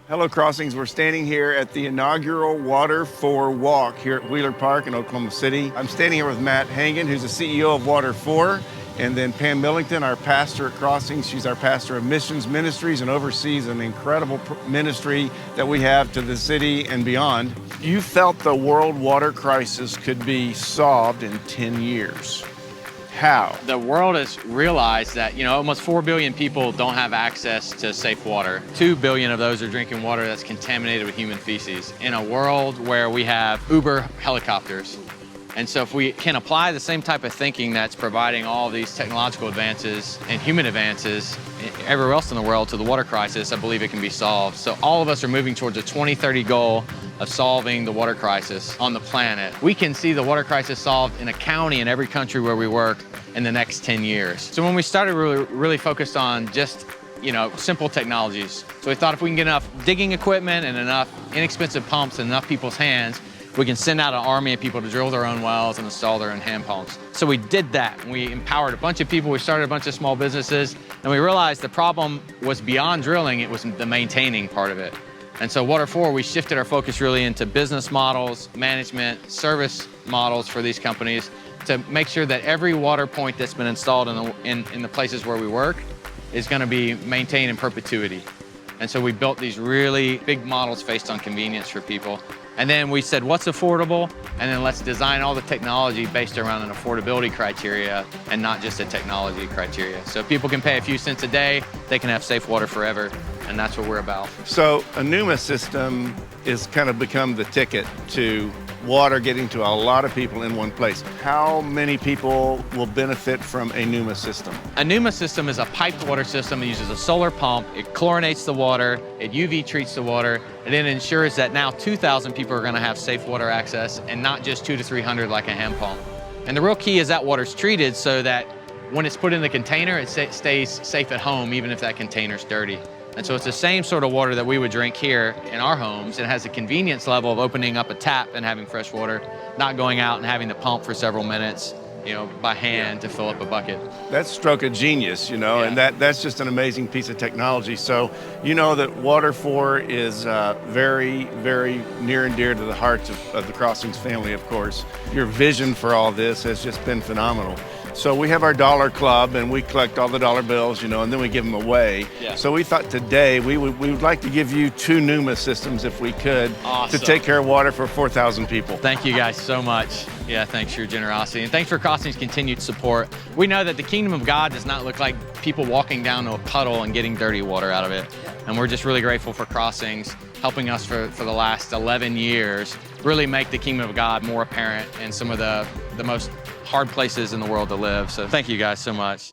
Hello Crossings, we're standing here at the inaugural Water for Walk here at Wheeler Park in Oklahoma City. I'm standing here with Matt Hangen, who's the CEO of Water For, and then Pam Millington, our pastor at Crossings. She's our pastor of missions ministries and oversees an incredible ministry that we have to the city and beyond. You felt the world water crisis could be solved in 10 years. How? The world has realized that, almost 4 billion people don't have access to safe water. 2 billion of those are drinking water that's contaminated with human feces in a world where we have Uber helicopters. And so if we can apply the same type of thinking that's providing all these technological advances and human advances everywhere else in the world to the water crisis, I believe it can be solved. So all of us are moving towards a 2030 goal of solving the water crisis on the planet. We can see the water crisis solved in a county in every country where we work in the next 10 years. So when we started, really focused on just simple technologies. So we thought if we can get enough digging equipment and enough inexpensive pumps in enough people's hands, we can send out an army of people to drill their own wells and install their own hand pumps. So we did that. We empowered a bunch of people. We started a bunch of small businesses, and we realized the problem was beyond drilling. It was the maintaining part of it. And so Water For, we shifted our focus really into business models, management, service models for these companies to make sure that every water point that's been installed in the places where we work is going to be maintained in perpetuity. And so we built these really big models based on convenience for people. And then we said, what's affordable? And then let's design all the technology based around an affordability criteria and not just a technology criteria. So people can pay a few cents a day, they can have safe water forever, and that's what we're about. So a NUMA system is kind of become the ticket to water getting to a lot of people in one place. How many people will benefit from a NUMA system? A NUMA system is a piped water system that uses a solar pump. It chlorinates the water, it UV treats the water, and it ensures that now 2,000 people are going to have safe water access and not just 200 to 300 like a hand pump. And the real key is that water's treated so that when it's put in the container, it stays safe at home even if that container's dirty. And so it's the same sort of water that we would drink here in our homes. It has a convenience level of opening up a tap and having fresh water, not going out and having to pump for several minutes, by hand to fill up a bucket. That's stroke of genius, and that's just an amazing piece of technology. So that Water For is very, very near and dear to the hearts of the Crossings family, of course. Your vision for all this has just been phenomenal. So we have our dollar club, and we collect all the dollar bills, and then we give them away. Yeah. So we thought today we would like to give you 2 NUMA systems if we could. Awesome. To take care of water for 4,000 people. Thank you guys so much. Yeah, thanks for your generosity. And thanks for Crossings' continued support. We know that the kingdom of God does not look like people walking down to a puddle and getting dirty water out of it. And we're just really grateful for Crossings helping us for the last 11 years really make the kingdom of God more apparent in some of the most hard places in the world to live. So thank you guys so much.